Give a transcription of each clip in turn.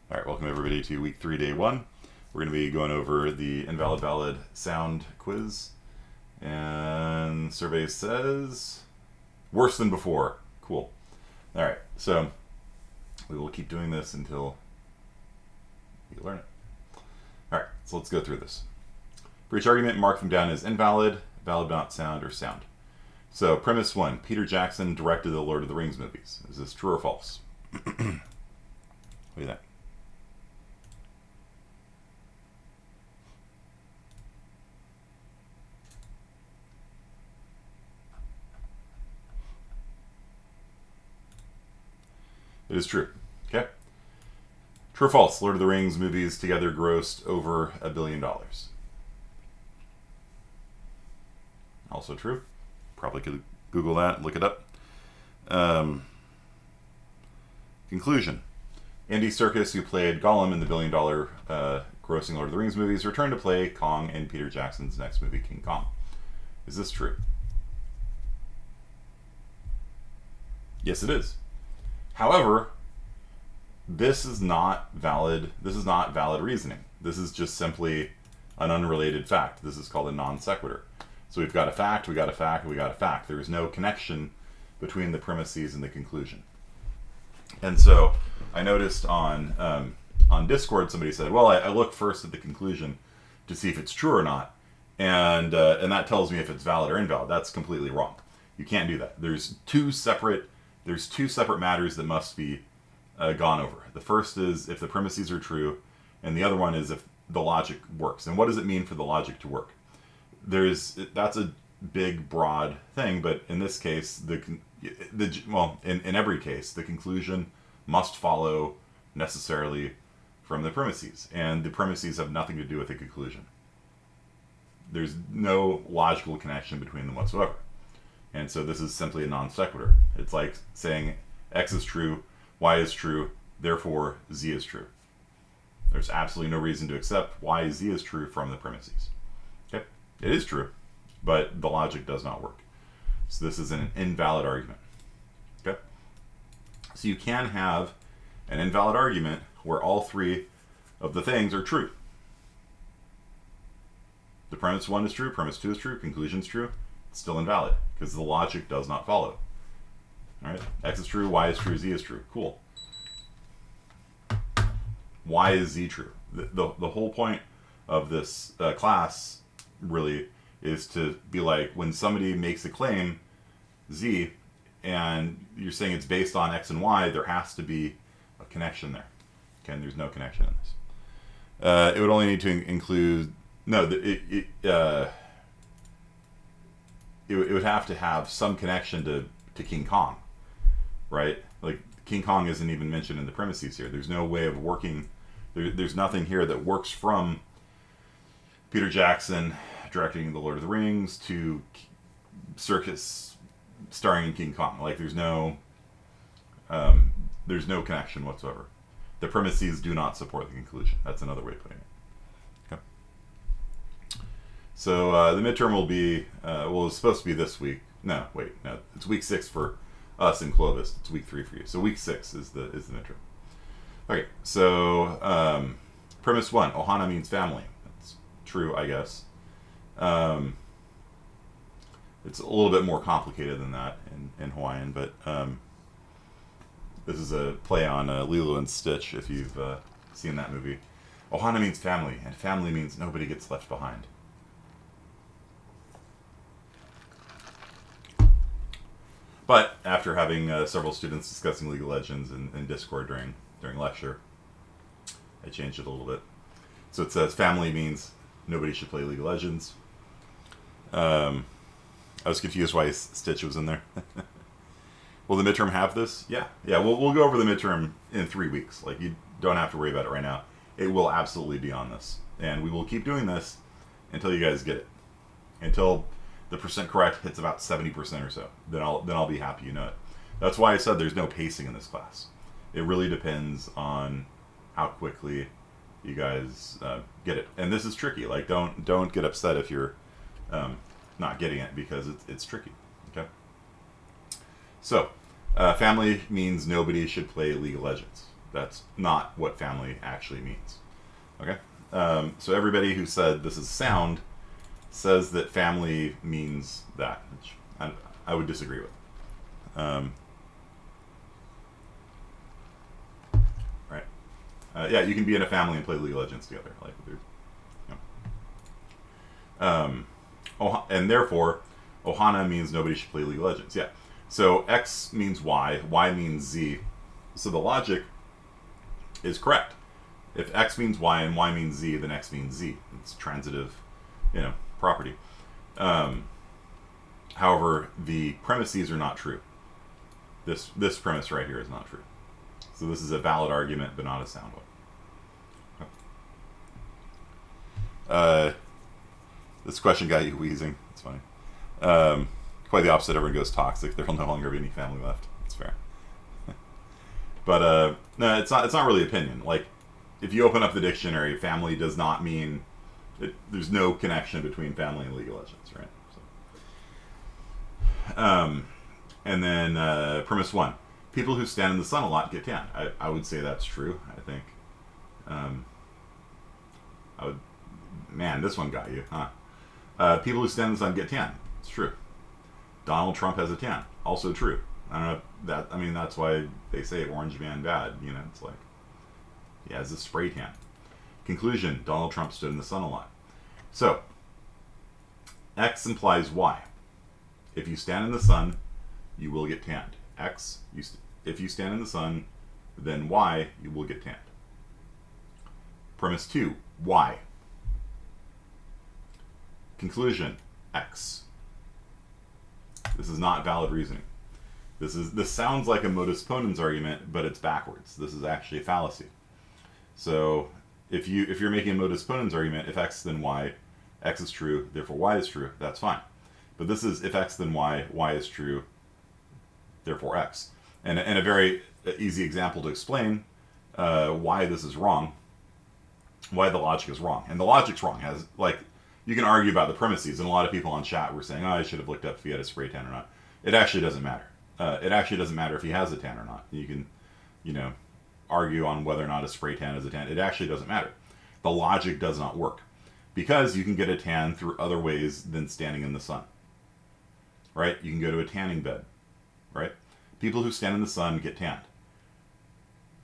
All right, welcome everybody to week 3, day 1. We're going to be going over the invalid valid sound quiz. And survey says worse than before. Cool. All right, so we will keep doing this until you learn it. All right, so let's go through this. For each argument, mark them down as invalid, valid not sound, or sound. So premise 1, Peter Jackson directed the Lord of the Rings movies. Is this true or false? What do you think? It is true. Okay. True or false? Lord of the Rings movies together grossed over $1 billion. Also true. Probably could Google that, look it up. Conclusion. Andy Serkis, who played Gollum in the $1 billion grossing Lord of the Rings movies, returned to play Kong in Peter Jackson's next movie, King Kong. Is this true? Yes, it is. However, this is not valid. This is not valid reasoning. This is just simply an unrelated fact. This is called a non sequitur. So we've got a fact, we got a fact, we got a fact. There is no connection between the premises and the conclusion. And so I noticed on Discord somebody said, "Well, I look first at the conclusion to see if it's true or not, and that tells me if it's valid or invalid." That's completely wrong. You can't do that. There's two separate matters that must be gone over. The first is if the premises are true, and the other one is if the logic works. And what does it mean for the logic to work? That's a big, broad thing, but in this case, in every case, the conclusion must follow necessarily from the premises, and the premises have nothing to do with the conclusion. There's no logical connection between them whatsoever. And so this is simply a non sequitur. It's like saying X is true, Y is true, therefore Z is true. There's absolutely no reason to accept Y, Z is true from the premises. Okay? It is true, but the logic does not work. So this is an invalid argument. Okay? So you can have an invalid argument where all three of the things are true. The premise 1 is true, premise 2 is true, conclusion is true. It's still invalid because the logic does not follow. All right, X is true, Y is true, Z is true. Cool. Why is Z true? The whole point of this class really is to be like, when somebody makes a claim, Z, and you're saying it's based on X and Y, there has to be a connection there. Okay, and there's no connection in this. It would only need to include, no, it would have to have some connection to King Kong, right? Like, King Kong isn't even mentioned in the premises here. There's no way of working. There's nothing here that works from Peter Jackson directing The Lord of the Rings to Serkis starring in King Kong. Like, there's no connection whatsoever. The premises do not support the conclusion. That's another way of putting it. Okay. So the midterm will be, it's supposed to be this week. No, it's week 6 for us in Clovis. It's week 3 for you. So week 6 is the midterm. Okay, so premise 1, Ohana means family. That's true, I guess. It's a little bit more complicated than that in Hawaiian, but this is a play on Lilo and Stitch, if you've seen that movie. Ohana means family, and family means nobody gets left behind. But after having several students discussing League of Legends in Discord during lecture, I changed it a little bit. So it says family means nobody should play League of Legends. I was confused why Stitch was in there. Will the midterm have this? Yeah. We'll go over the midterm in 3 weeks. Like, you don't have to worry about it right now. It will absolutely be on this, and we will keep doing this until you guys get it. Until the percent correct hits about 70% or so. Then I'll be happy you know it. That's why I said there's no pacing in this class. It really depends on how quickly you guys get it. And this is tricky. Like, don't get upset if you're not getting it, because it's tricky. So, family means nobody should play League of Legends. That's not what family actually means. Okay? So everybody who said this is sound says that family means that, which I would disagree with. Right? Yeah, you can be in a family and play League of Legends together. Like, and therefore, Ohana means nobody should play League of Legends. Yeah. So X means Y means Z. So the logic is correct. If X means Y and Y means Z, then X means Z. It's transitive, property. However, the premises are not true. This premise right here is not true. So this is a valid argument, but not a sound one. This question got you wheezing. It's funny. Quite the opposite. Everyone goes toxic. There will no longer be any family left. It's fair. But no, it's not really opinion. Like, if you open up the dictionary, family does not mean there's no connection between family and League of Legends, right? So, and then premise 1: people who stand in the sun a lot get tan. I would say that's true. I think. Man, this one got you, huh? People who stand in the sun get tan. It's true. Donald Trump has a tan. Also true. I don't know that. I mean, that's why they say orange man bad. It's like he has a spray tan. Conclusion: Donald Trump stood in the sun a lot. So X implies Y. If you stand in the sun, you will get tanned. X. If you stand in the sun, then Y, you will get tanned. Premise 2: Y. Conclusion: X. This is not valid reasoning. This sounds like a modus ponens argument, but it's backwards. This is actually a fallacy. So if you're making a modus ponens argument, if X then Y, X is true, therefore Y is true, that's fine. But this is if X then Y, Y is true, therefore X. And a very easy example to explain why this is wrong, why the logic is wrong. And the logic's wrong. You can argue about the premises, and a lot of people on chat were saying, I should have looked up if he had a spray tan or not. It actually doesn't matter. It actually doesn't matter if he has a tan or not. You can, argue on whether or not a spray tan is a tan. It actually doesn't matter. The logic does not work. Because you can get a tan through other ways than standing in the sun. Right? You can go to a tanning bed. Right? People who stand in the sun get tanned.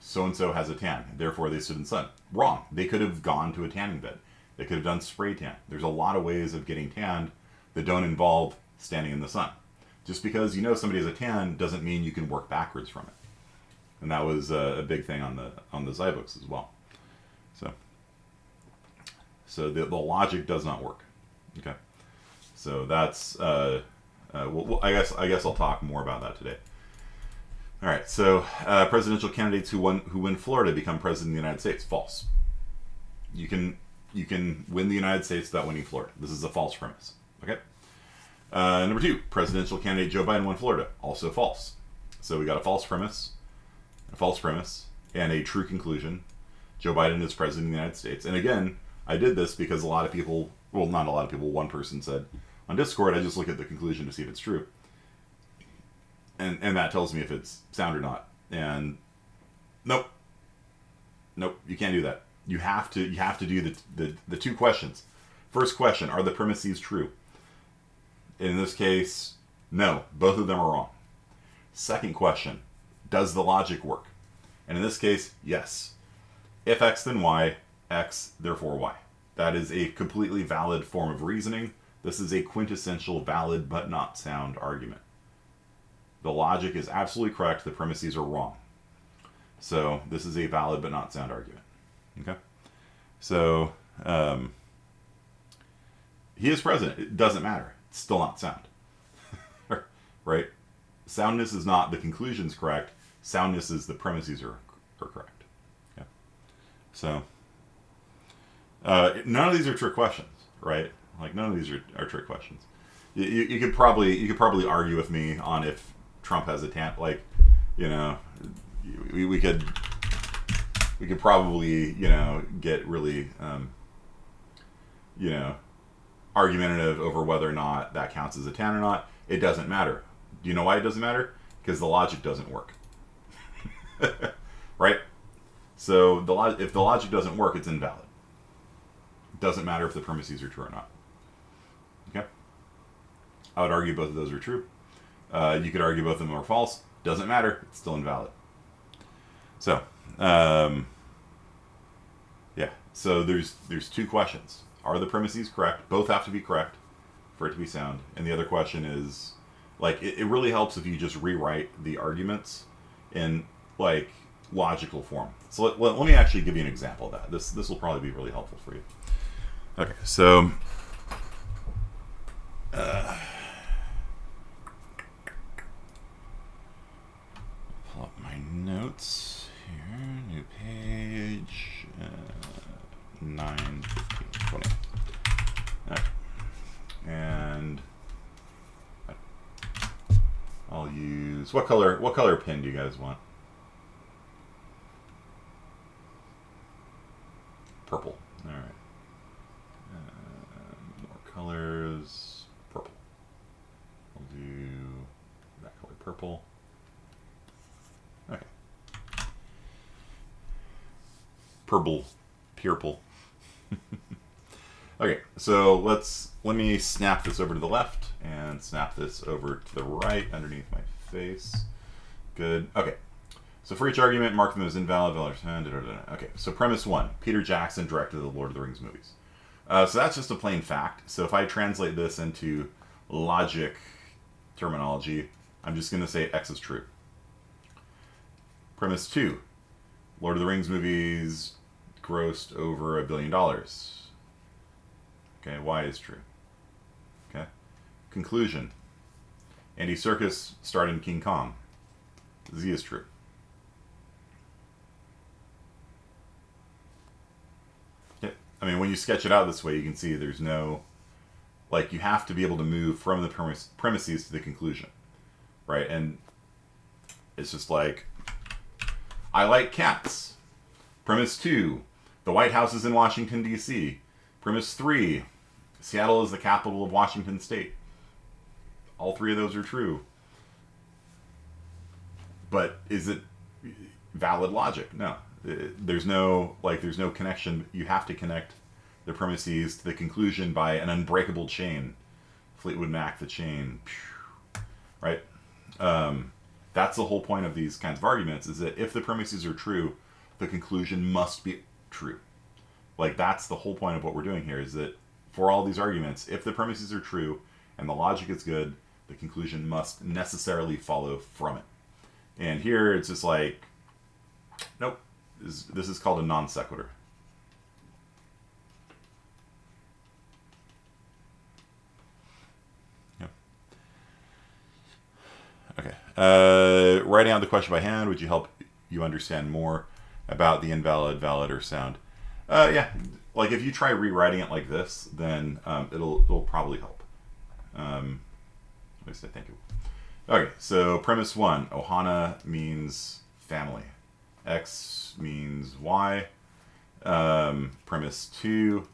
So-and-so has a tan, therefore they stood in the sun. Wrong. They could have gone to a tanning bed. They could have done spray tan. There's a lot of ways of getting tanned that don't involve standing in the sun. Just because somebody has a tan doesn't mean you can work backwards from it. And that was a big thing on the Zybooks as well. So the logic does not work. Okay. So that's I guess I'll talk more about that today. All right. So presidential candidates who win Florida become president of the United States. False. You can win the United States without winning Florida. This is a false premise. Okay. Number 2, presidential candidate Joe Biden won Florida. Also false. So we got a false premise, and a true conclusion. Joe Biden is president of the United States. And again, I did this because a lot of people, well, not a lot of people, one person said on Discord, I just look at the conclusion to see if it's true. And that tells me if it's sound or not. And nope, you can't do that. You have to do the 2 questions. First question: are the premises true? In this case, no, both of them are wrong. Second question: does the logic work? And in this case, yes. If X then Y, X therefore Y. That is a completely valid form of reasoning. This is a quintessential valid but not sound argument. The logic is absolutely correct. The premises are wrong. So this is a valid but not sound argument. Okay, so he is president. It doesn't matter. It's still not sound. Right? Soundness is not the conclusion's correct. Soundness is the premises are correct. Okay. So none of these are trick questions, right? Like none of these are trick questions. You could probably argue with me on if Trump has a tan. Like, we could probably, get really, argumentative over whether or not that counts as a tan or not. It doesn't matter. Do you know why it doesn't matter? Because the logic doesn't work. Right? So if the logic doesn't work, it's invalid. It doesn't matter if the premises are true or not. Okay? I would argue both of those are true. You could argue both of them are false. Doesn't matter. It's still invalid. So, yeah. So there's two questions. Are the premises correct? Both have to be correct for it to be sound. And the other question is, like, it really helps if you just rewrite the arguments in, like, logical form. So let me actually give you an example of that. This will probably be really helpful for you. Okay, so pull up my notes here. New page 9, 15, 20. All right. And I'll use what color pen do you guys want? Purple. All right. More colors. Purple. I'll do that color purple. Okay. Purple. Purple. Okay, so let me snap this over to the left and snap this over to the right underneath my face. Good. Okay. So for each argument, mark them as invalid, valid, okay. So premise 1, Peter Jackson directed the Lord of the Rings movies. So that's just a plain fact. So if I translate this into logic terminology, I'm just going to say X is true. Premise 2, Lord of the Rings movies grossed over $1 billion. Okay, Y is true. Okay. Conclusion, Andy Serkis starred in King Kong. Z is true. Okay. I mean, when you sketch it out this way, you can see there's no, like, you have to be able to move from the premises to the conclusion, right? And it's just like, I like cats. Premise 2, the White House is in Washington, D.C. Premise 3, Seattle is the capital of Washington State. All three of those are true. But is it valid logic? No. There's no connection. You have to connect the premises to the conclusion by an unbreakable chain. Fleetwood Mac, the chain. Right? That's the whole point of these kinds of arguments, is that if the premises are true, the conclusion must be true. Like, that's the whole point of what we're doing here, is that for all these arguments, if the premises are true and the logic is good, the conclusion must necessarily follow from it. And here it's just like, nope, this is called a non sequitur. Yep. Okay. Writing out the question by hand, would you help you understand more about the invalid, valid, or sound? Yeah. Like, if you try rewriting it like this, then it'll probably help. At least I think it will. Okay, so premise 1, Ohana means family. X means Y. Premise 2,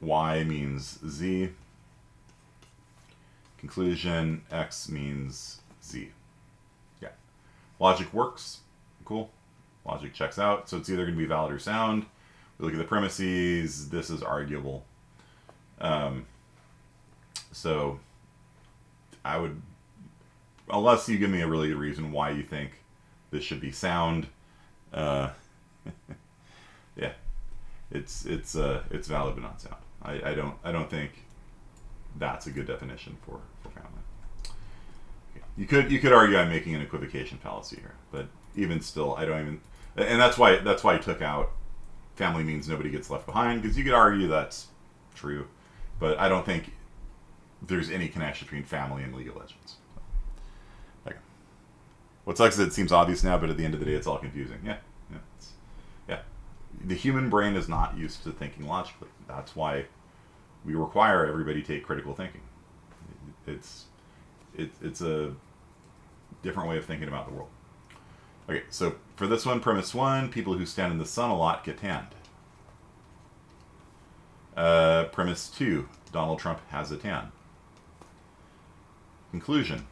Y means Z. Conclusion, X means Z. Yeah. Logic works. Cool. Logic checks out. So it's either going to be valid or sound. We look at the premises. This is arguable. So I would, unless you give me a really good reason why you think this should be sound, yeah, it's valid but not sound. I don't think that's a good definition for family. Okay. You could argue I'm making an equivocation fallacy here, but even still, I don't even, and that's why I took out family means nobody gets left behind, because you could argue that's true, but I don't think there's any connection between family and League of Legends. Okay. What sucks is it seems obvious now, but at the end of the day, it's all confusing. Yeah. The human brain is not used to thinking logically. That's why we require everybody take critical thinking. It's a different way of thinking about the world. Okay, so for this one, premise 1, people who stand in the sun a lot get tanned. Premise 2, Donald Trump has a tan. Conclusion,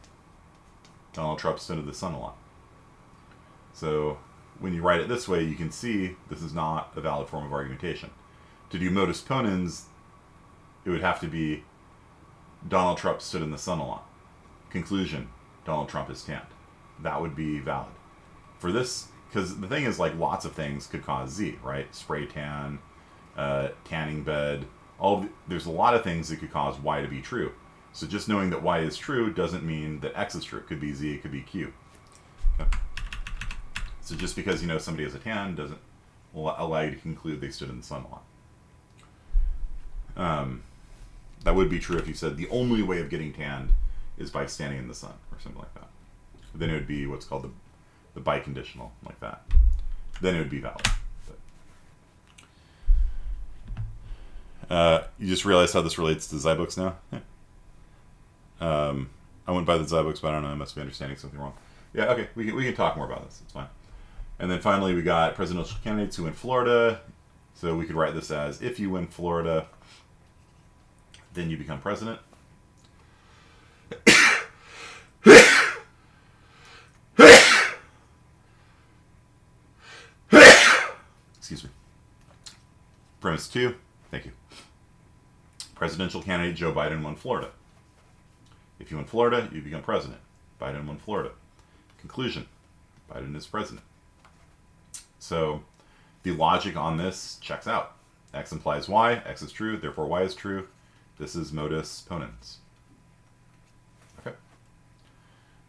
Donald Trump stood in the sun a lot. So when you write it this way, you can see this is not a valid form of argumentation. To do modus ponens, it would have to be Donald Trump stood in the sun a lot. Conclusion, Donald Trump is tanned. That would be valid. For this, because the thing is, like, lots of things could cause Z, right? Spray tan, tanning bed, there's a lot of things that could cause Y to be true. So just knowing that Y is true doesn't mean that X is true. It could be Z, it could be Q. Okay. So just because you know somebody has a tan doesn't allow you to conclude they stood in the sun a lot. That would be true if you said the only way of getting tanned is by standing in the sun or something like that. Then it would be what's called the biconditional, like that. Then it would be valid. You just realized how this relates to Zybooks now? Yeah. I wouldn't buy the Zybooks, but I don't know, I must be understanding something wrong. Yeah, okay, we can talk more about this, it's fine. And then finally we got presidential candidates who win Florida. So we could write this as, if you win Florida, then you become president. Excuse me. Premise 2, thank you. Presidential candidate Joe Biden won Florida. If you win Florida, you become president. Biden won Florida. Conclusion, Biden is president. So the logic on this checks out. X implies Y, X is true, therefore Y is true. This is modus ponens. Okay.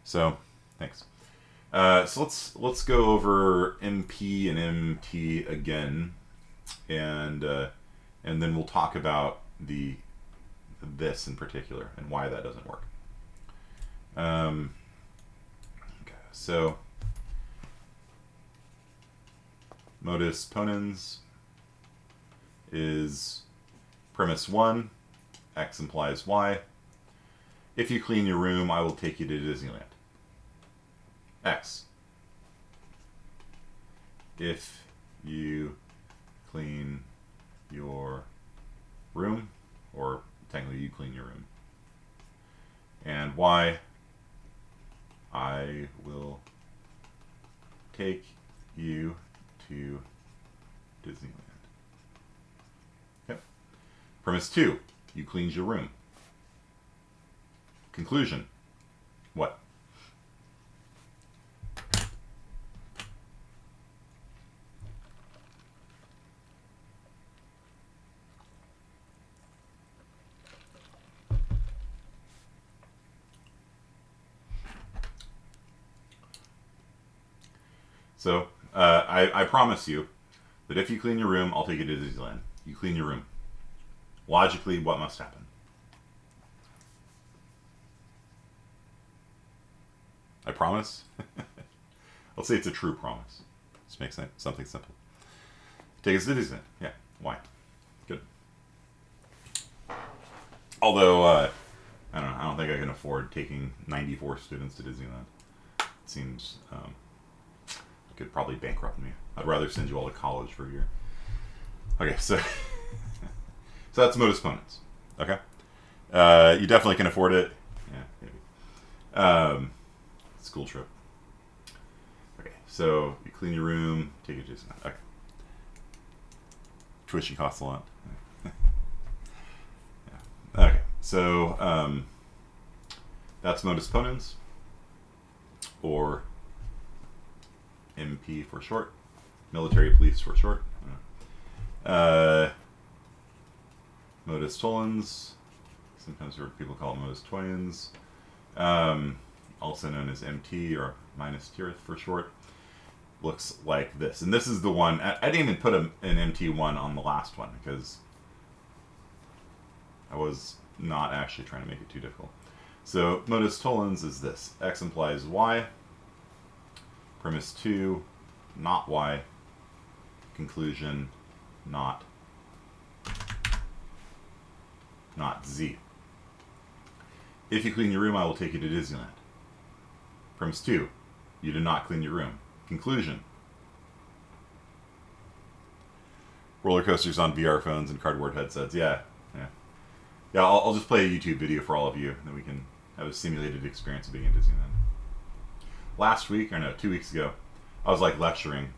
So, thanks. So let's go over MP and MT again, and then we'll talk about this in particular and why that doesn't work. Okay, so modus ponens is premise 1, X implies Y. If you clean your room, I will take you to Disneyland. X. If you clean your room, or technically you clean your room. And Y, I will take you to Disneyland. Okay. Premise 2, you cleaned your room. Conclusion, what? So, I promise you that if you clean your room, I'll take you to Disneyland. You clean your room. Logically, what must happen? I promise? I'll say it's a true promise. Just make something simple. Take us to Disneyland. Yeah, why? Good. Although, I don't know, I don't think I can afford taking 94 students to Disneyland. It seems... could probably bankrupt me. I'd rather send you all to college for a year. Okay, so so that's modus ponens. Okay, you definitely can afford it. Yeah, maybe. School trip. Okay, so you clean your room, take it to Disneyland. Okay. Tuition costs a lot. Yeah. Okay, so that's modus ponens, or MP for short, military police for short. Modus tollens, sometimes people call it modus tollens, also known as MT or minus tirith for short. Looks like this, and this is the one. I didn't even put an MT1 on the last one because I was not actually trying to make it too difficult. So modus tollens is this: X implies Y. Premise 2, not Y. Conclusion, not Z. If you clean your room, I will take you to Disneyland. Premise 2, you did not clean your room. Conclusion, roller coasters on VR phones and cardboard headsets. Yeah. I'll just play a YouTube video for all of you, and then we can have a simulated experience of being in Disneyland. Last week, or no, 2 weeks ago, I was like lecturing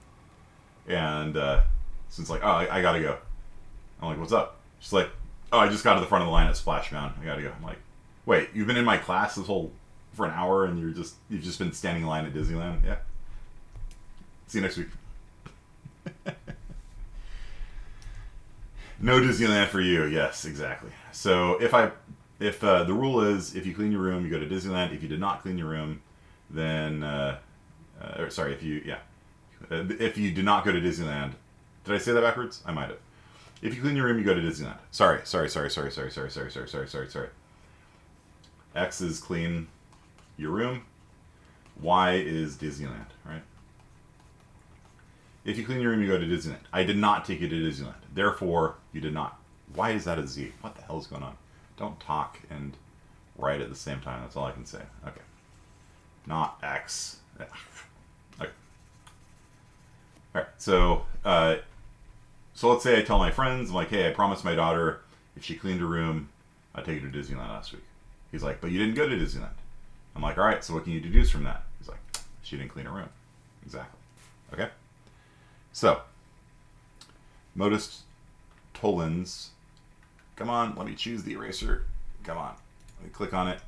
And so it's like, oh, I gotta go. I'm like, what's up? She's like, oh, I just got to the front of the line at Splash Mountain. I gotta go. I'm like, wait, you've been in my class for an hour and you've just been standing in line at Disneyland? Yeah. See you next week. No Disneyland for you. Yes, exactly. So if the rule is if you clean your room, you go to Disneyland. If you did not clean your room, then if you do not go to Disneyland, did I say that backwards? I might have. If you clean your room, you go to Disneyland. Sorry. X is clean your room. Y is Disneyland, right? If you clean your room, you go to Disneyland. I did not take you to Disneyland. Therefore, you did not. Why is that a Z? What the hell is going on? Don't talk and write at the same time. That's all I can say. Okay. Not X. Okay. Alright, so let's say I tell my friends, I'm like, hey, I promised my daughter if she cleaned her room, I'd take her to Disneyland last week. He's like, but you didn't go to Disneyland. I'm like, alright, so what can you deduce from that? He's like, she didn't clean her room. Exactly. Okay? So, Modus, Tollens. Come on, let me choose the eraser. Come on. Let me click on it.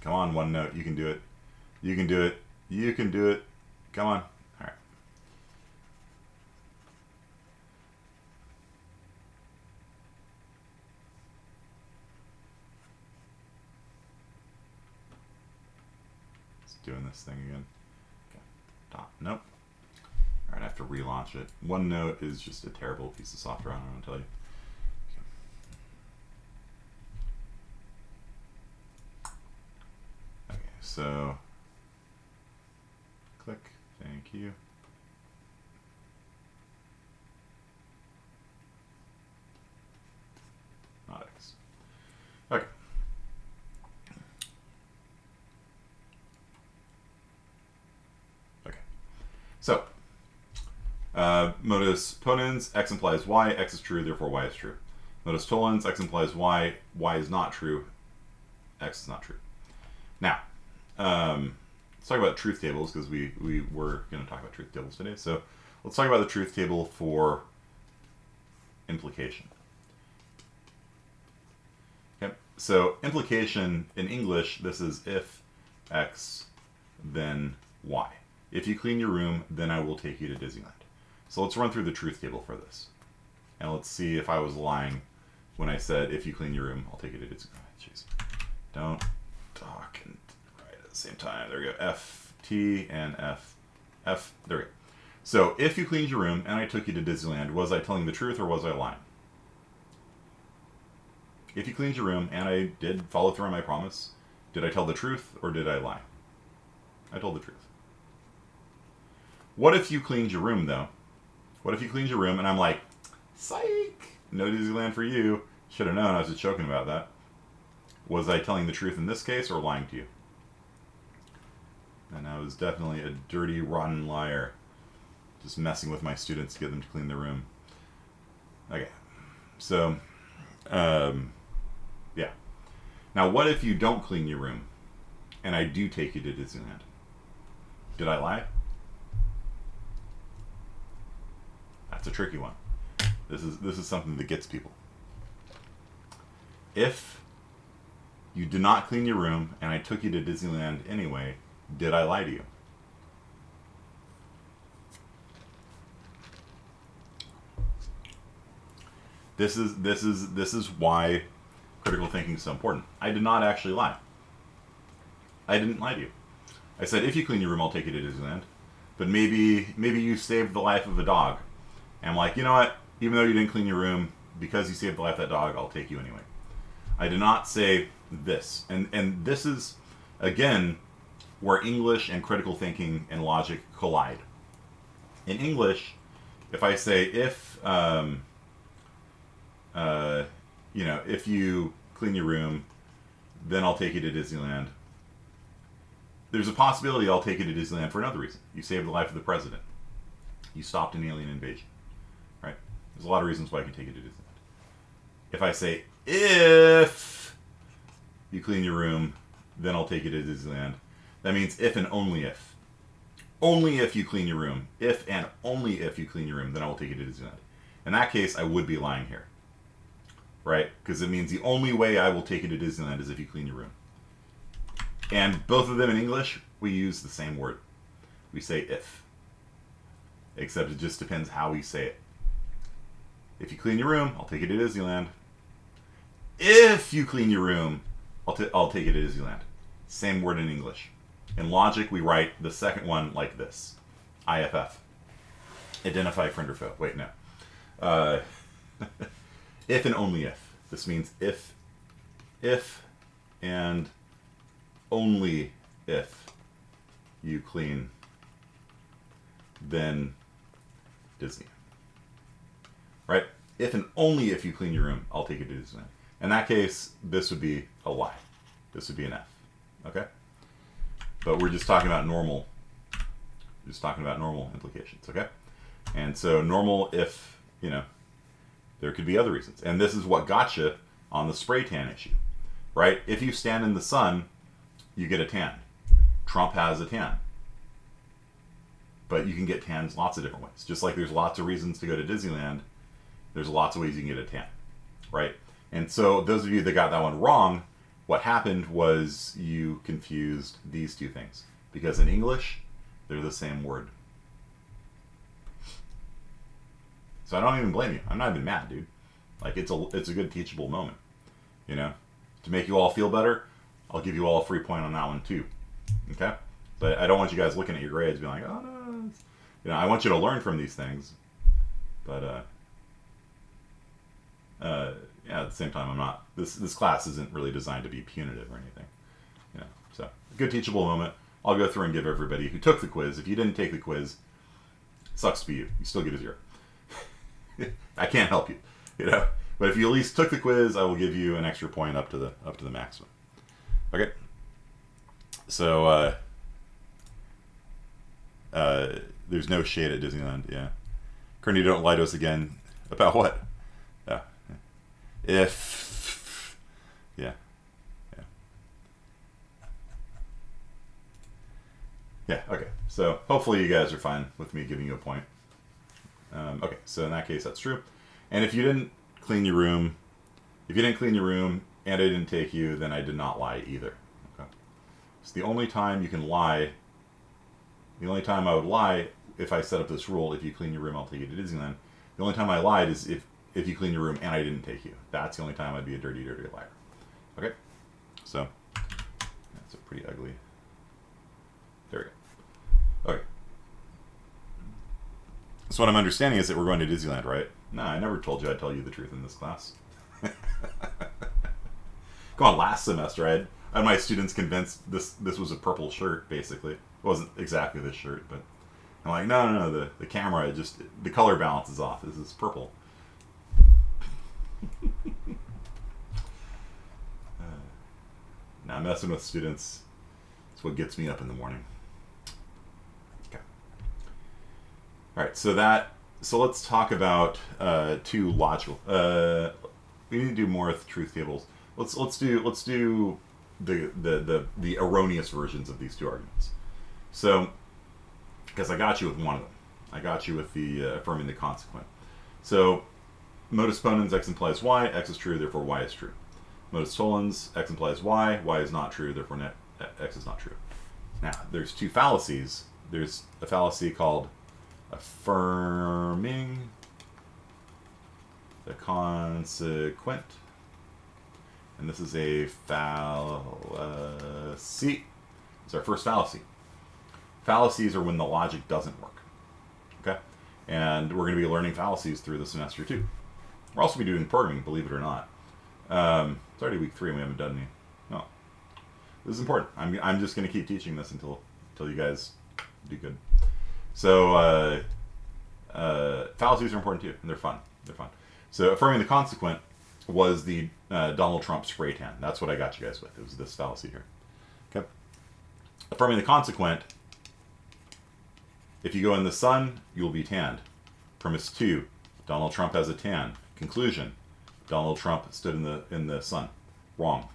Come on, OneNote. You can do it. You can do it. Come on. All right. It's doing this thing again. Okay. Stop. Nope. All right, I have to relaunch it. OneNote is just a terrible piece of software. I don't want to tell you. Okay, so click. Thank you. Not X. Okay. Okay. So. Modus Ponens, X implies Y, X is true, therefore Y is true. Modus Tollens, X implies Y, Y is not true, X is not true. Now, let's talk about truth tables, because we were going to talk about truth tables today. So let's talk about the truth table for implication. Okay, so implication in English, this is if X, then Y. If you clean your room, then I will take you to Disneyland. So let's run through the truth table for this. And let's see if I was lying when I said, if you clean your room, I'll take you to Disneyland. Jeez. Don't talk and write at the same time. There we go. F, T, and F. F, there we go. So if you cleaned your room and I took you to Disneyland, was I telling the truth or was I lying? If you cleaned your room and I did follow through on my promise, did I tell the truth or did I lie? I told the truth. What if you cleaned your room, though? What if you cleaned your room and I'm like, psych, no Disneyland for you. Should have known, I was just joking about that. Was I telling the truth in this case or lying to you? And I was definitely a dirty, rotten liar. Just messing with my students to get them to clean their room. Okay, so, yeah. Now, what if you don't clean your room and I do take you to Disneyland? Did I lie? That's a tricky one. This is something that gets people. If you did not clean your room and I took you to Disneyland anyway, did I lie to you? This is why critical thinking is so important. I did not actually lie. I didn't lie to you. I said, if you clean your room, I'll take you to Disneyland. But maybe you saved the life of a dog. And I'm like, you know what? Even though you didn't clean your room, because you saved the life of that dog, I'll take you anyway. I did not say this. And this is, again, where English and critical thinking and logic collide. In English, if I say, if you clean your room, then I'll take you to Disneyland. There's a possibility I'll take you to Disneyland for another reason. You saved the life of the president. You stopped an alien invasion. Right? There's a lot of reasons why I can take you to Disneyland. If I say, if you clean your room, then I'll take you to Disneyland, that means if and only if. only if you clean your room, if and only if you clean your room, then I will take you to Disneyland. In that case, I would be lying here, right? Because it means the only way I will take you to Disneyland is if you clean your room. And both of them in English, we use the same word. We say if. Except it just depends how we say it. If you clean your room, I'll take you to Disneyland. If you clean your room, I'll take you to Disneyland. Same word in English. In logic, we write the second one like this. IFF. Identify friend or foe. Wait, no. If and only if. This means if and only if you clean, then Disney. Right? If and only if you clean your room, I'll take you to Disneyland. In that case, this would be a lie. This would be an F. Okay? But we're just talking about normal. Just talking about normal implications. Okay? And so normal if, you know, there could be other reasons. And this is what got you on the spray tan issue. Right? If you stand in the sun, you get a tan. Trump has a tan. But you can get tans lots of different ways. Just like there's lots of reasons to go to Disneyland, there's lots of ways you can get a tan. Right? And so those of you that got that one wrong, what happened was you confused these two things. Because in English, they're the same word. So I don't even blame you. I'm not even mad, dude. Like, it's a good teachable moment. You know? To make you all feel better, I'll give you all a free point on that one too. Okay? But I don't want you guys looking at your grades being like, oh no. You know, I want you to learn from these things. But yeah, at the same time, I'm not. This class isn't really designed to be punitive or anything. You know, so a good teachable moment. I'll go through and give everybody who took the quiz. If you didn't take the quiz, sucks to be you. You still get a 0. I can't help you. You know, but if you at least took the quiz, I will give you an extra point up to the maximum. Okay. So there's no shade at Disneyland. Yeah. Kearney, don't lie to us again. About what? Yeah. If. Yeah. Yeah. Yeah, okay. So hopefully you guys are fine with me giving you a point. Okay, so in that case, that's true. And if you didn't clean your room, and I didn't take you, then I did not lie either. Okay. So the only time you can lie, the only time I would lie if I set up this rule, if you clean your room, I'll take you to Disneyland. The only time I lied is if you clean your room and I didn't take you. That's the only time I'd be a dirty, dirty liar. Okay? So, that's a pretty ugly. There we go. Okay. So what I'm understanding is that we're going to Disneyland, right? No, I never told you I'd tell you the truth in this class. Come on, last semester I had my students convinced this was a purple shirt, basically. It wasn't exactly this shirt, but I'm like, no, the camera, the color balance is off. This is purple. Now, messing with students is what gets me up in the morning. Okay. All right, so let's talk about two logical. We need to do more with truth tables. Let's do the erroneous versions of these two arguments. So, because I got you with one of them, I got you with the affirming the consequent. So, modus ponens, x implies y, x is true, therefore y is true. Modus tollens, x implies y is not true, therefore x is not true. Now, there's two fallacies. There's a fallacy called affirming the consequent. And this is a fallacy. It's our first fallacy. Fallacies are when the logic doesn't work. Okay? And we're going to be learning fallacies through the semester too. We'll also be doing programming, believe it or not. It's already week 3 and we haven't done any. No. This is important. I'm just going to keep teaching this until you guys do good. So, fallacies are important too, and they're fun. So, affirming the consequent was the Donald Trump spray tan. That's what I got you guys with. It was this fallacy here. Okay. Affirming the consequent, if you go in the sun, you will be tanned. Premise 2, Donald Trump has a tan. Conclusion, Donald Trump stood in the sun. Wrong.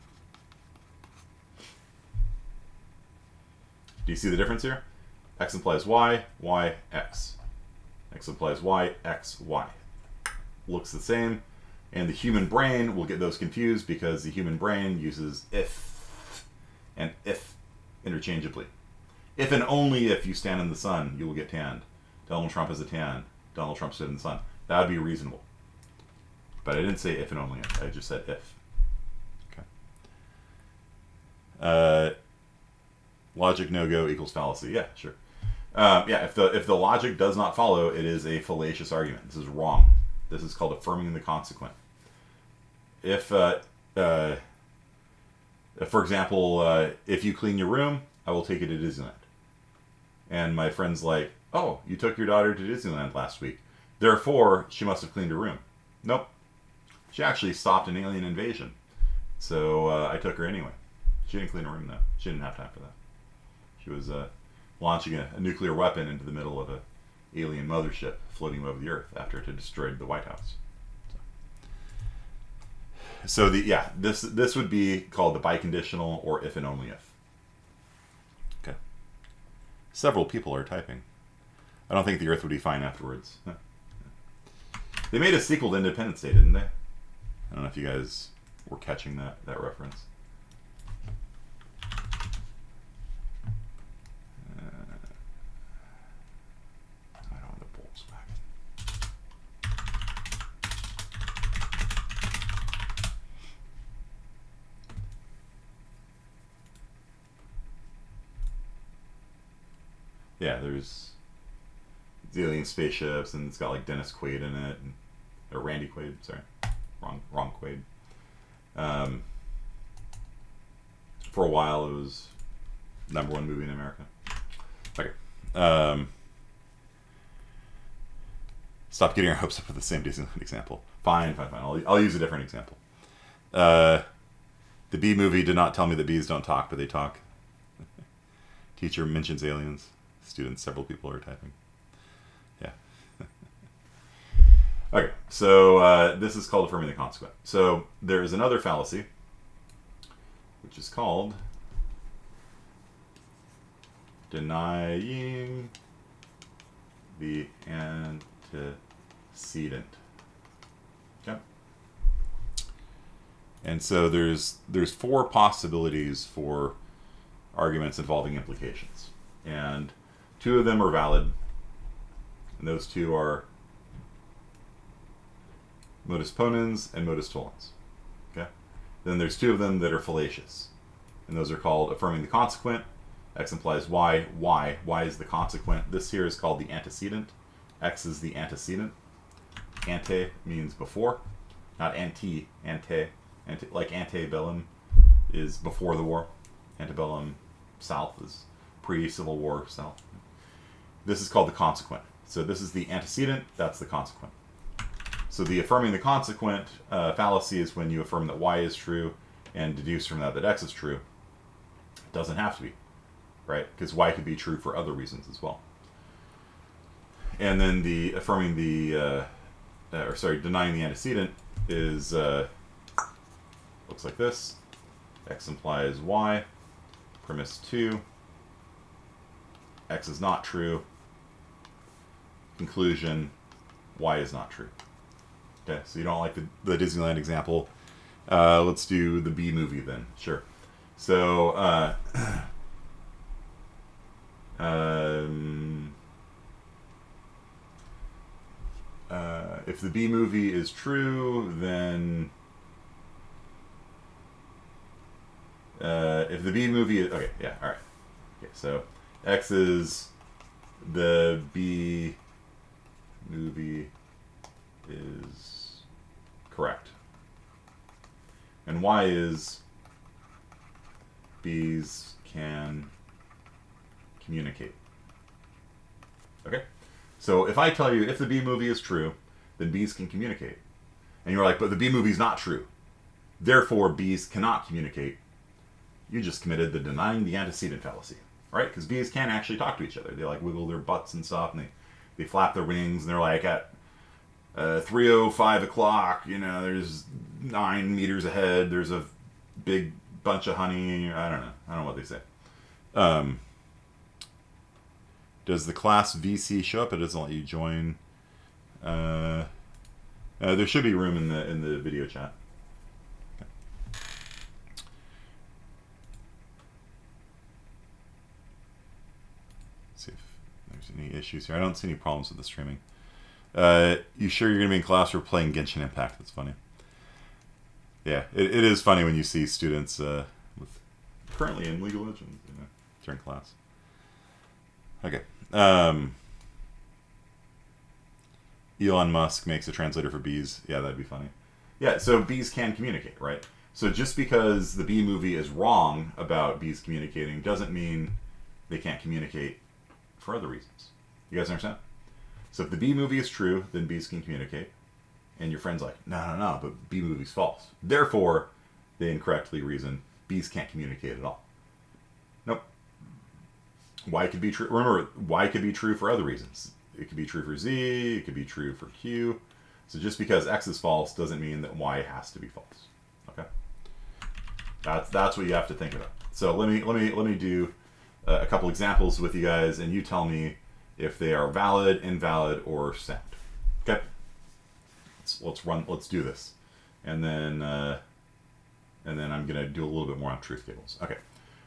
Do you see the difference here? X implies Y, Y, X. X implies Y, X, Y. Looks the same. And the human brain will get those confused because the human brain uses if and if interchangeably. If and only if you stand in the sun, you will get tanned. Donald Trump has a tan. Donald Trump stood in the sun. That would be reasonable. But I didn't say if and only if. I just said if. Okay. Logic no-go equals fallacy. Yeah, sure. Yeah, if the logic does not follow, it is a fallacious argument. This is wrong. This is called affirming the consequent. If, for example, if you clean your room, I will take you to Disneyland. And my friend's like, oh, you took your daughter to Disneyland last week. Therefore, she must have cleaned her room. Nope. She actually stopped an alien invasion. So I took her anyway. She didn't clean her room, though. She didn't have time for that. She was launching a nuclear weapon into the middle of an alien mothership floating above the Earth after it had destroyed the White House. So this would be called the biconditional or if and only if. Okay. Several people are typing. I don't think the Earth would be fine afterwards. They made a sequel to Independence Day, didn't they? I don't know if you guys were catching that reference. I don't have the bolts back. Yeah, there's alien spaceships, and it's got like Dennis Quaid in it, or Randy Quaid. Sorry, wrong Quaid. For a while, it was #1 movie in America. Okay. Stop getting our hopes up with the same Disneyland example. Fine. I'll use a different example. The bee movie did not tell me that bees don't talk, but they talk. Teacher mentions aliens. Students, several people are typing. Yeah. Okay, so this is called affirming the consequent. So there is another fallacy, which is called denying the antecedent. Okay. And so there's 4 possibilities for arguments involving implications, and 2 of them are valid, and those 2 are Modus Ponens and Modus Tollens. Okay. Then there's 2 of them that are fallacious, and those are called affirming the consequent. X implies Y. Y is the consequent. This here is called the antecedent. X is the antecedent. Ante means before, not ante. Like antebellum is before the war. Antebellum South is pre-Civil War South. This is called the consequent. So this is the antecedent, that's the consequent. So the affirming the consequent fallacy is when you affirm that Y is true and deduce from that X is true. It doesn't have to be, right? Because Y could be true for other reasons as well. And then the affirming the, denying the antecedent is, looks like this. X implies Y. Premise 2. X is not true. Conclusion, Y is not true. Okay, so you don't like the Disneyland example. Let's do the bee movie then. Sure. So, if the bee movie is true, then if the bee movie is, okay, yeah, all right. Okay, so X is the bee movie is correct, and Y is bees can communicate. Okay, so if I tell you if the bee movie is true, then bees can communicate, and you're like, but the bee movie is not true, therefore bees cannot communicate, you just committed the denying the antecedent fallacy, right? Because bees can actually talk to each other. They like wiggle their butts and stuff, and they flap their wings, and they're like at 3:05 o'clock, you know, there's 9 meters ahead, there's a big bunch of honey. I don't know what they say. Does the class VC show up? It doesn't let you join. There should be room in the video chat. Okay. Let's see if there's any issues here. I don't see any problems with the streaming. You sure you're going to be in class or playing Genshin Impact? That's funny. Yeah, it is funny when you see students currently in League of Legends during class. Okay. Elon Musk makes a translator for bees. Yeah, that'd be funny. Yeah, so bees can communicate, right? So just because the bee movie is wrong about bees communicating doesn't mean they can't communicate for other reasons. You guys understand? So if the bee movie is true, then bees can communicate. And your friend's like, no, but bee movie's false. Therefore, they incorrectly reason bees can't communicate at all. Nope. Y could be true. Remember, Y could be true for other reasons. It could be true for Z, it could be true for Q. So just because X is false doesn't mean that Y has to be false. Okay? That's what you have to think about. So let me do a couple examples with you guys, and you tell me if they are valid, invalid, or sound. Okay? Let's do this. And then I'm gonna do a little bit more on truth tables. Okay.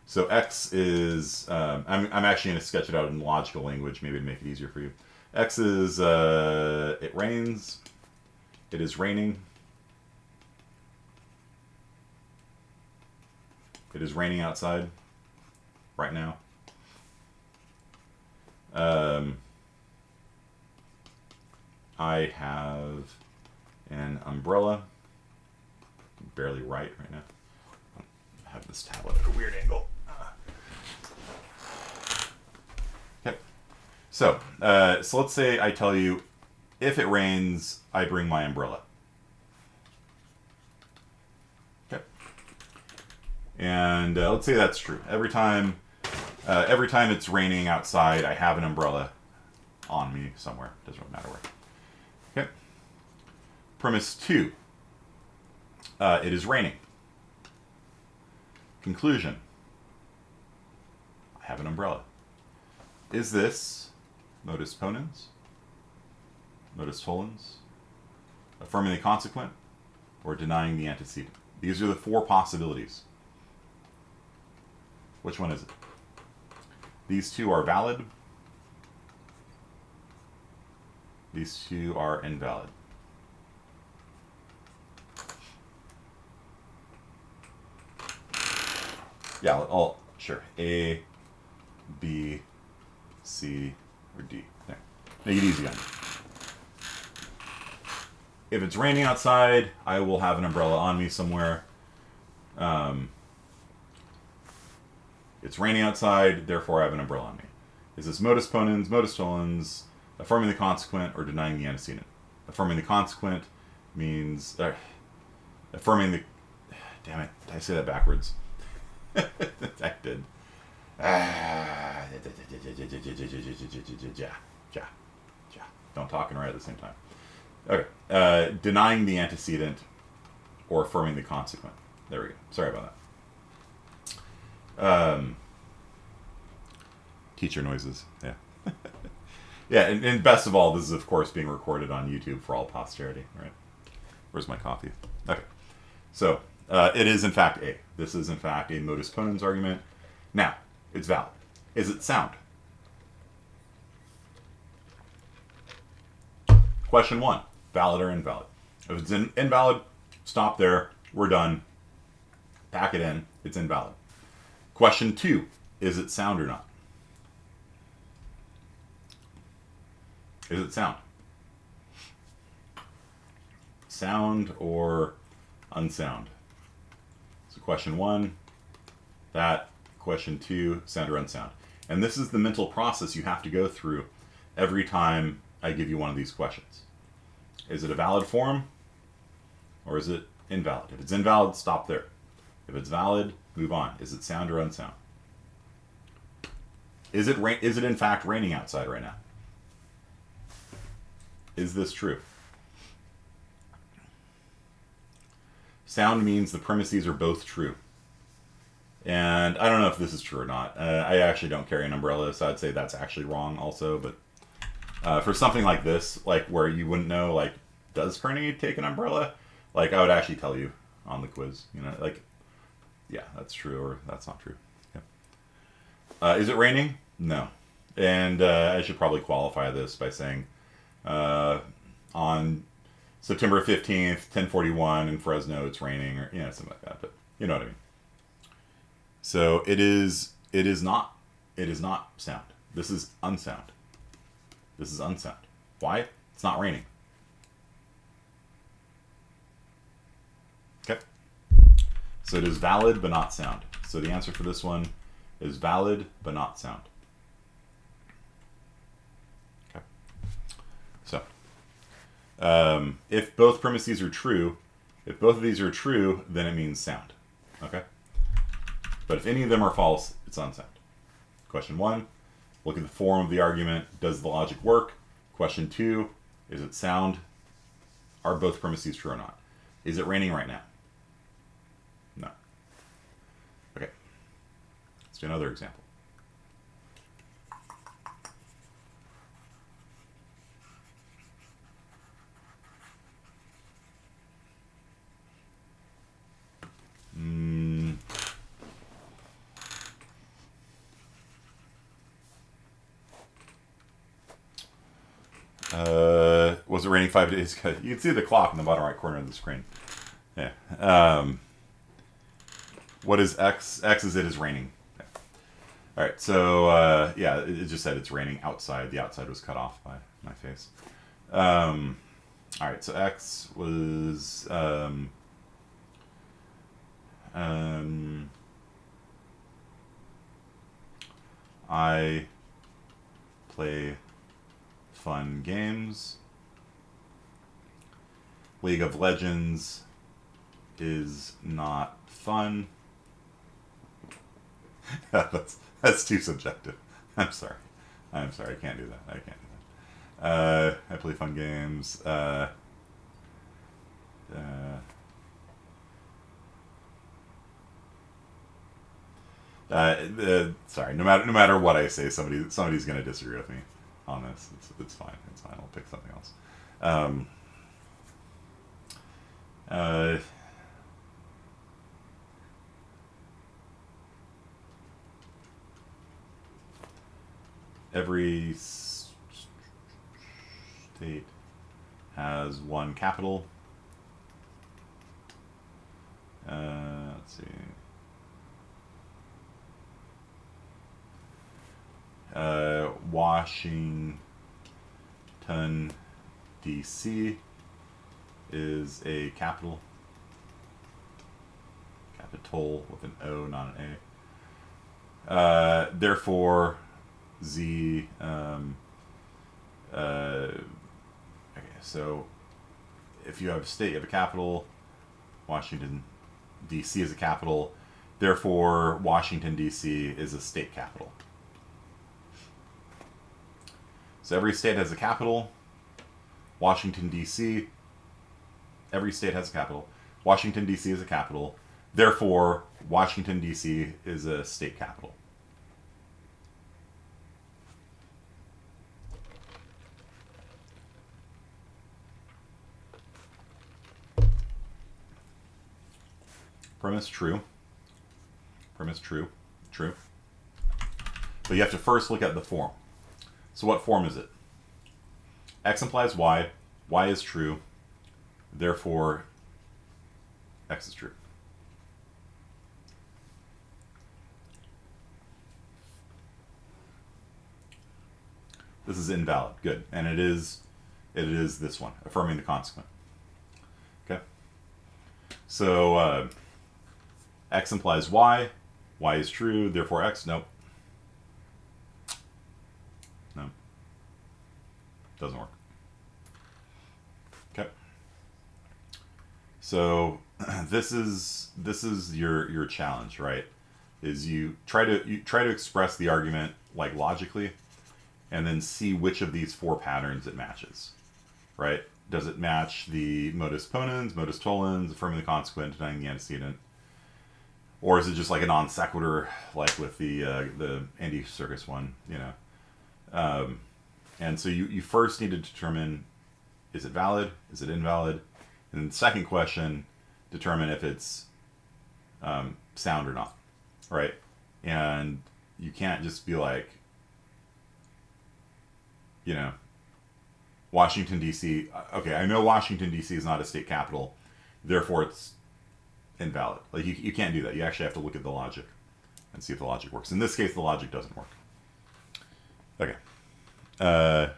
So X is I'm actually gonna sketch it out in logical language, maybe to make it easier for you. X is it rains. It is raining. It is raining outside right now. I have an umbrella. Barely right now. I have this tablet at a weird angle. Okay. So let's say I tell you, if it rains, I bring my umbrella. Okay. And let's say that's true. Every time it's raining outside, I have an umbrella on me somewhere. Doesn't matter where. Okay. Premise 2. It is raining. Conclusion. I have an umbrella. Is this Modus Ponens? Modus Tollens? Affirming the Consequent? Or denying the Antecedent? These are the 4 possibilities. Which one is it? These 2 are valid. These 2 are invalid. Yeah, sure. A, B, C, or D. There. Make it easy on you. If it's raining outside, I will have an umbrella on me somewhere. It's raining outside, therefore I have an umbrella on me. Is this Modus Ponens, Modus Tollens, affirming the consequent, or denying the antecedent? Affirming the consequent means... affirming the... Damn it, did I say that backwards? I did. Don't talk and write at the same time. Okay. Denying the antecedent or affirming the consequent. There we go. Sorry about that. Teacher noises. Yeah. Yeah, and best of all, this is, of course, being recorded on YouTube for all posterity. Right? Where's my coffee? Okay. So, it is, in fact, A. This is, in fact, a modus ponens argument. Now, it's valid. Is it sound? Question 1. Valid or invalid? If it's invalid, stop there. We're done. Pack it in. It's invalid. Question 2. Is it sound or not? Is it sound? Sound or unsound? So question 1, that. Question 2, sound or unsound. And this is the mental process you have to go through every time I give you one of these questions. Is it a valid form or is it invalid? If it's invalid, stop there. If it's valid, move on. Is it sound or unsound? Is it in fact raining outside right now? Is this true? Sound means the premises are both true. And I don't know if this is true or not. I actually don't carry an umbrella, so I'd say that's actually wrong also. But for something like this, like where you wouldn't know, like, does Kearney take an umbrella? Like, I would actually tell you on the quiz. You know, like, yeah, that's true or that's not true. Yeah. Is it raining? No. And I should probably qualify this by saying on September 15th, 10:41 in Fresno, it's raining, or something like that. But you know what I mean. So it is not sound. This is unsound. This is unsound. Why? It's not raining. Okay. So it is valid but not sound. So the answer for this one is valid but not sound. Okay. So if both premises are true, if both of these are true, then it means sound. Okay. But if any of them are false, it's unsound. Question 1, look at the form of the argument. Does the logic work? Question 2, is it sound? Are both premises true or not? Is it raining right now? No. Okay. Let's do another example. Was it raining 5 days ago? You can see the clock in the bottom right corner of the screen. Yeah. What is X? X is it is raining. Yeah. All right. So yeah, it just said it's raining outside. The outside was cut off by my face. All right. So X was I play fun games. League of Legends is not fun. That's too subjective. I'm sorry. I can't do that. I play fun games. Sorry. No matter what I say, somebody's going to disagree with me on this. It's fine. It's fine. I'll pick something else. Every state has one capital. Let's see. Washington, D.C. is a capital. Capital with an O, not an A. Therefore, Z. Okay, so if you have a state, you have a capital. Washington, D.C. is a capital. Therefore, Washington, D.C. is a state capital. So every state has a capital. Washington, D.C. Every state has a capital. Washington, D.C. is a capital. Therefore, Washington, D.C. is a state capital. Premise true. Premise true. True. But you have to first look at the form. So what form is it? X implies Y. Y is true. Therefore, X is true. This is invalid. Good. And it is this one, affirming the consequent. Okay? So X implies Y. Y is true. Therefore, X. Nope. No. Doesn't work. Okay. So this is your challenge, right? Is you try to express the argument like logically, and then see which of these four patterns it matches, right? Does it match the modus ponens, modus tollens, affirming the consequent, denying the antecedent? Or is it just like a non sequitur, like with the Andy Serkis one, you know? And so you first need to determine, is it valid? Is it invalid? And then the second question, determine if it's sound or not, right? And you can't just be like, you know, Washington, D.C., okay, I know Washington, D.C. is not a state capital, therefore it's invalid. Like, you can't do that. You actually have to look at the logic and see if the logic works. In this case, the logic doesn't work. Okay. Can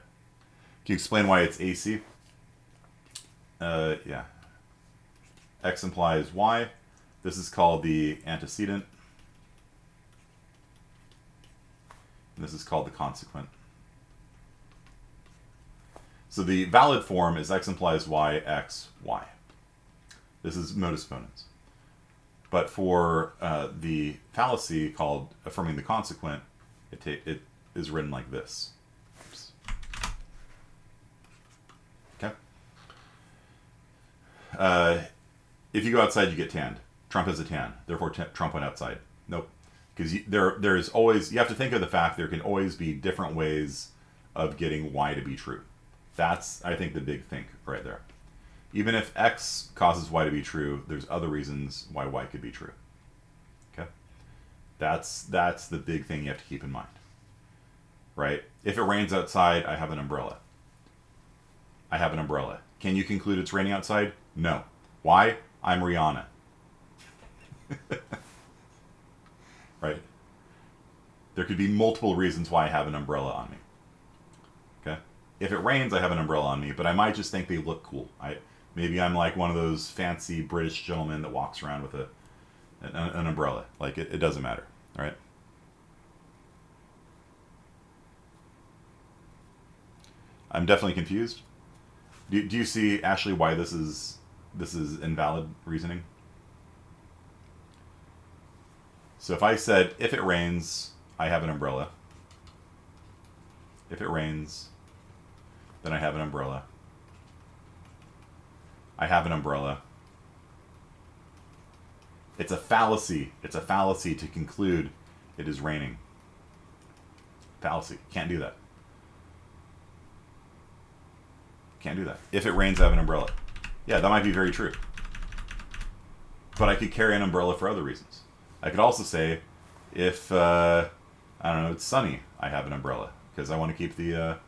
you explain why it's AC? Yeah. X implies Y. This is called the antecedent. And this is called the consequent. So the valid form is X implies Y, X, Y. This is modus ponens. But for the fallacy called affirming the consequent, it is written like this. Oops. Okay. If you go outside, you get tanned. Trump has a tan. Therefore, Trump went outside. Nope. Because there's always, you have to think of the fact there can always be different ways of getting Y to be true. That's, I think, the big thing right there. Even if X causes Y to be true, there's other reasons why Y could be true. Okay? That's the big thing you have to keep in mind. Right? If it rains outside, I have an umbrella. I have an umbrella. Can you conclude it's raining outside? No. Why? I'm Rihanna. Right? There could be multiple reasons why I have an umbrella on me. Okay? If it rains, I have an umbrella on me, but I might just think they look cool. Maybe I'm like one of those fancy British gentlemen that walks around with an umbrella. Like, it doesn't matter. All right? I'm definitely confused. Do you see, Ashley, why this is invalid reasoning? So if I said, if it rains, I have an umbrella. If it rains, then I have an umbrella. I have an umbrella. It's a fallacy. It's a fallacy to conclude it is raining. Fallacy. Can't do that. Can't do that. If it rains, I have an umbrella. Yeah, that might be very true. But I could carry an umbrella for other reasons. I could also say, if, I don't know, it's sunny, I have an umbrella. Because I want to keep the,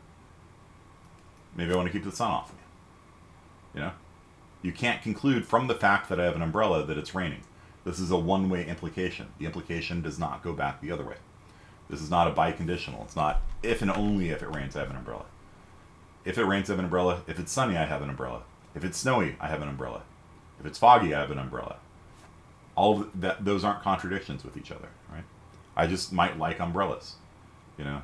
maybe I want to keep the sun off me. You know? You can't conclude from the fact that I have an umbrella that it's raining. This is a one-way implication. The implication does not go back the other way. This is not a biconditional. It's not if and only if it rains, I have an umbrella. If it rains, I have an umbrella. If it's sunny, I have an umbrella. If it's snowy, I have an umbrella. If it's foggy, I have an umbrella. All of that, those aren't contradictions with each other, right? I just might like umbrellas, you know?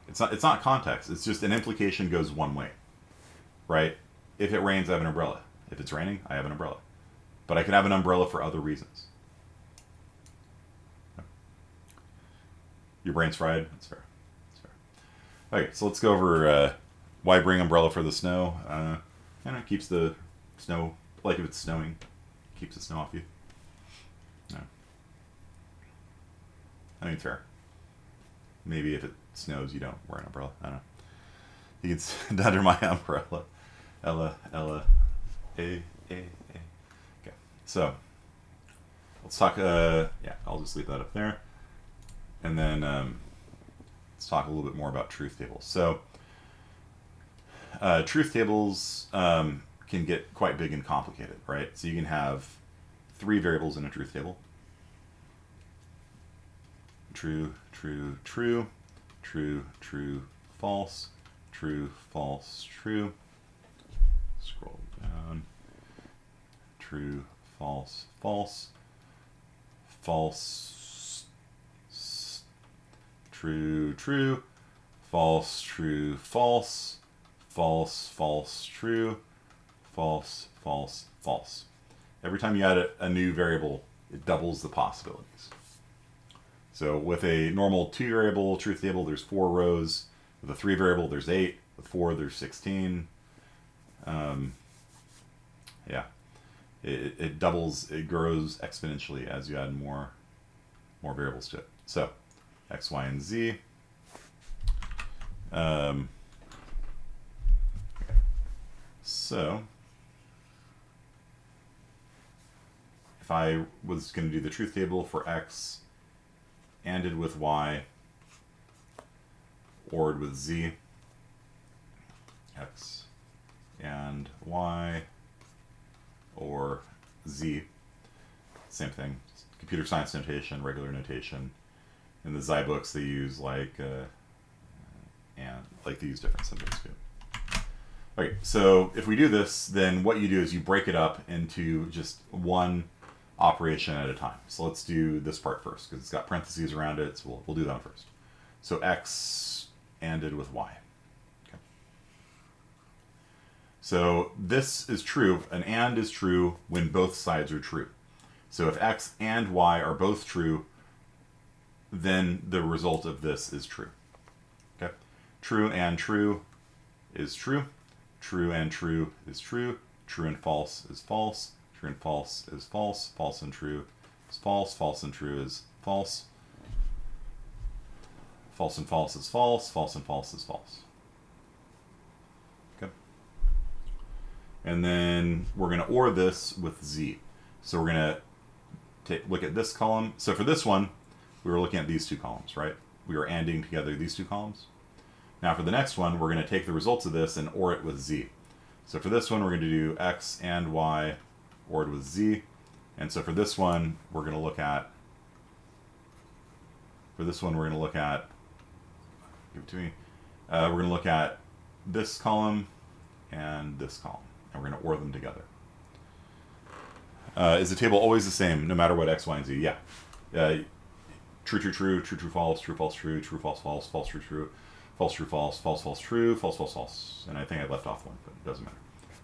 It's not context. It's just an implication goes one way, right? If it rains, I have an umbrella. If it's raining, I have an umbrella. But I can have an umbrella for other reasons. Your brain's fried? That's fair. That's fair. Okay, so let's go over why bring umbrella for the snow. You know, keeps the snow, like if it's snowing, keeps the snow off you. No. I mean, it's fair. Maybe if it snows, you don't wear an umbrella. I don't know. You can sit under my umbrella. Ella, A. Okay, so let's talk. Yeah, I'll just leave that up there, and then let's talk a little bit more about truth tables. So, truth tables can get quite big and complicated, right? So you can have 3 variables in a truth table. True, true, true, true, true, false, true, false, true. Scroll down. True, false, false, false, true, true, false, true, false, false, false, true, false, false, false. Every time you add a new variable, it doubles the possibilities. So with a normal 2-variable truth table, there's 4 rows. With a 3-variable, there's 8. With 4, there's 16. Yeah. it doubles, it grows exponentially as you add more variables to it. So x, y, and z. So if I was going to do the truth table for x, ANDed with y, ORed with z, x and y, or z, same thing, computer science notation, regular notation. In the Xi books they use like they use different symbols too. Okay, so if we do this, then what you do is you break it up into just one operation at a time. So let's do this part first because it's got parentheses around it, so we'll do that one first. So x ANDed with y. Okay. So this is true. An AND is true when both sides are true. So if x and y are both true, then the result of this is true. Okay. True and true is true. True and true is true. True and false is false. True and false is false. False and true is false. False and true is false. False and false is false. False and false is false. Okay. And then we're going to OR this with z. So we're going to look at this column. So for this one, we were looking at these two columns, right? We were ANDing together these two columns. Now for the next one, we're going to take the results of this and OR it with z. So for this one, we're going to do x and y ORed with z. And so for this one, we're going to look at, give it to me, we're going to look at this column and this column, and we're going to OR them together. Is the table always the same, no matter what x, y, and z? Yeah. True, true, true, true, true, false, true, false, true, true, false, false, false, true, true, false, true, false, false, false, true, false, false, false. And I think I left off one, but it doesn't matter.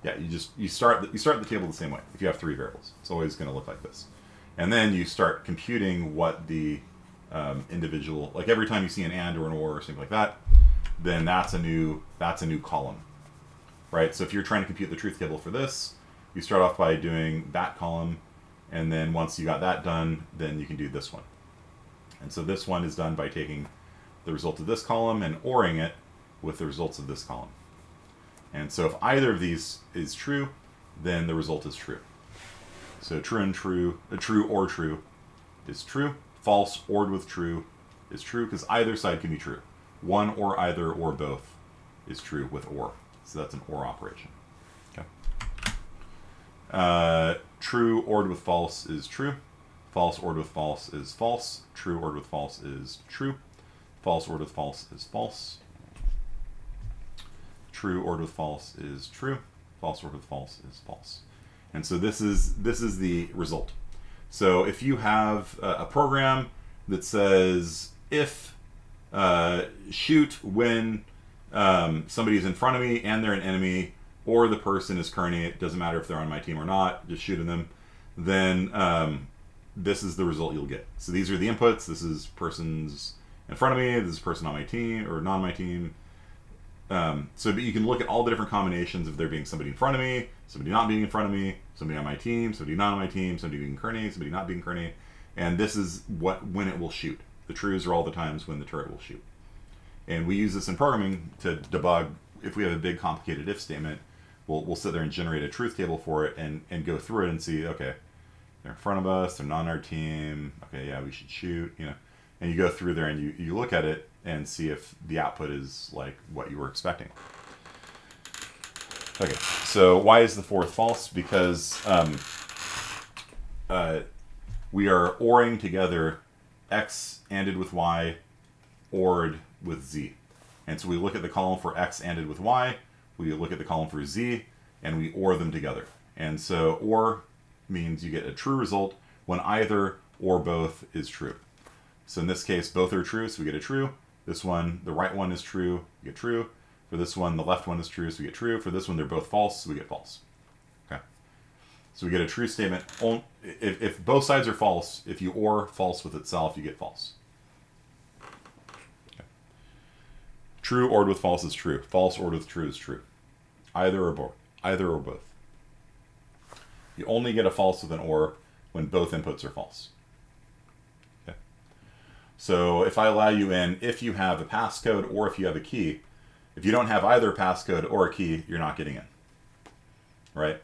Yeah, you start the table the same way. If you have three variables, it's always going to look like this. And then you start computing what the individual, like every time you see an AND or an OR or something like that, then that's a new column, right? So if you're trying to compute the truth table for this, you start off by doing that column, and then once you got that done, then you can do this one. And so this one is done by taking the result of this column and ORing it with the results of this column. And so if either of these is true, then the result is true. So true and true, true or true is true. False ORed with true is true because either side can be true. One or either or both is true with OR. So that's an OR operation. Okay. True ORed with false is true. False ORed with false is false. True ORed with false is true. False ORed with false is false. True ORed with false is true. False ORed with false is false. And so this is the result. So if you have a program that says if shoot when somebody's in front of me and they're an enemy, or the person is kerning, it doesn't matter if they're on my team or not, just shooting them, then this is the result you'll get. So these are the inputs. This is person's in front of me. This is person on my team or not on my team. So but you can look at all the different combinations of there being somebody in front of me, somebody not being in front of me, somebody on my team, somebody not on my team, somebody being kerning, somebody not being kerning, and this is when it will shoot. The trues are all the times when the turret will shoot. And we use this in programming to debug. If we have a big complicated if statement, we'll sit there and generate a truth table for it and go through it and see, okay, they're in front of us, they're not on our team, okay, yeah, we should shoot, you know. And you go through there and you look at it and see if the output is like what you were expecting. Okay, so why is the fourth false? Because we are ORing together x ANDed with y, ORed with z. And so we look at the column for x ANDed with y, we look at the column for z, and we OR them together. And so OR means you get a true result when either or both is true. So in this case, both are true, so we get a true. This one, the right one is true, we get true. For this one, the left one is true, so we get true. For this one, they're both false, so we get false. Okay. So we get a true statement. If both sides are false, if you OR false with itself, you get false. Okay. True ORed with false is true. False ORed with true is true. Either or both. Either or both. You only get a false with an or when both inputs are false. Okay. So if I allow you in, if you have a passcode or if you have a key, if you don't have either a passcode or a key, you're not getting in. Right?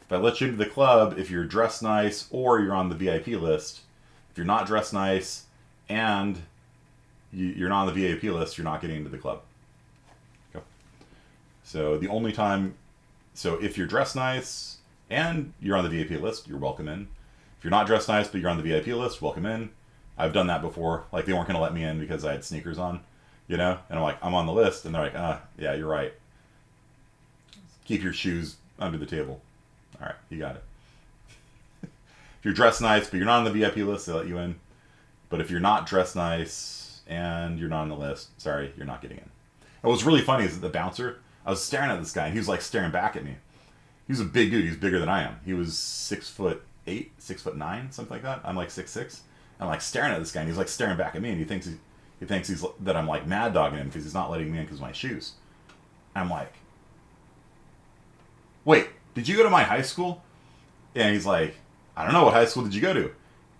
If I let you into the club, if you're dressed nice or you're on the VIP list, if you're not dressed nice and you're not on the VIP list, you're not getting into the club. Okay. So the only time, so if you're dressed nice and you're on the VIP list, you're welcome in. If you're not dressed nice but you're on the VIP list, welcome in. I've done that before. Like, they weren't going to let me in because I had sneakers on, you know? And I'm like, I'm on the list. And they're like, yeah, you're right. Keep your shoes under the table. All right, you got it. If you're dressed nice but you're not on the VIP list, they let you in. But if you're not dressed nice and you're not on the list, sorry, you're not getting in. And what's really funny is that the bouncer, I was staring at this guy and he was like staring back at me. He was a big dude. He's bigger than I am. He was 6'8", 6'9", something like that. I'm like 6'6". I'm like staring at this guy and he's like staring back at me and he thinks he's that I'm like mad dogging him because he's not letting me in because of my shoes. I'm like, wait, did you go to my high school? And he's like, I don't know, what high school did you go to?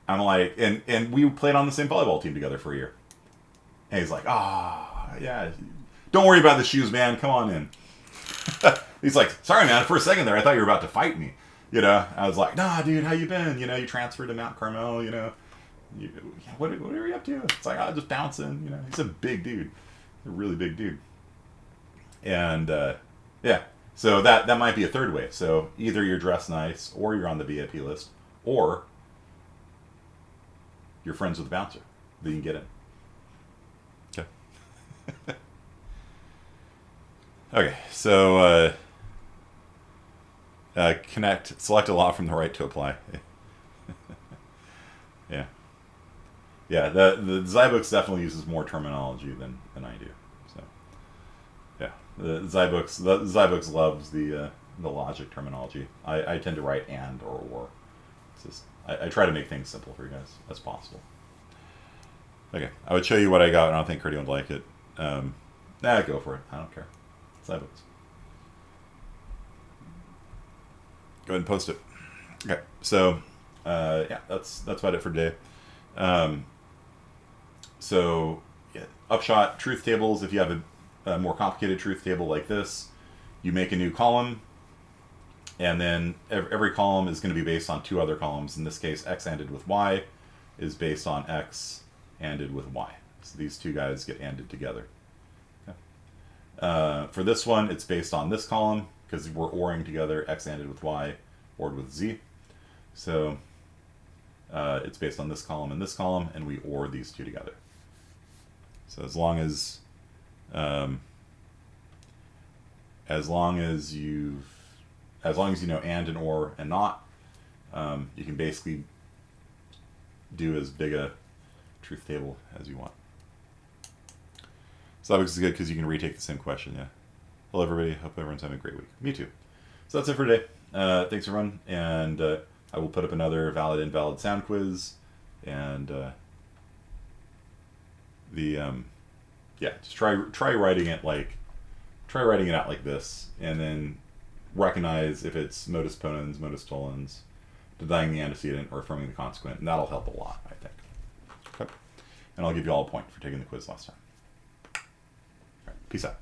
I'm like, and we played on the same volleyball team together for a year. And he's like, yeah, don't worry about the shoes, man. Come on in. He's like, sorry, man. For a second there, I thought you were about to fight me. You know, I was like, nah, dude, how you been? You know, you transferred to Mount Carmel, you know. What are you up to? It's like, just bouncing. You know, he's a big dude. A really big dude. And, yeah. So that might be a third way. So either you're dressed nice or you're on the VIP list or you're friends with the bouncer. Then you can get in. Okay. Okay, so connect, select a law from the right to apply. Yeah. Yeah, the Zybooks definitely uses more terminology than I do. So, yeah, the Zybooks loves the logic terminology. I tend to write and or. It's just, I try to make things simple for you guys as possible. Okay, I would show you what I got. I don't think Curdy would like it. Go for it. I don't care. Zybooks. Go ahead and post it. Okay, so yeah, that's about it for today. So yeah, upshot truth tables. If you have a more complicated truth table like this, you make a new column, and then every column is going to be based on two other columns. In this case, x ANDed with y is based on x ANDed with y. So these two guys get ANDed together. For this one, it's based on this column because we're ORing together x ANDed with y, ORed with z. So it's based on this column, and we OR these two together. So as long as you know and OR and not, you can basically do as big a truth table as you want. So that is good because you can retake the same question, yeah. Hello, everybody. Hope everyone's having a great week. Me too. So that's it for today. Thanks, everyone. And I will put up another valid, invalid sound quiz. And yeah, just try writing it out like this, and then recognize if it's modus ponens, modus tollens, denying the antecedent, or affirming the consequent, and that'll help a lot, I think. Okay. And I'll give you all a point for taking the quiz last time. All right, peace out.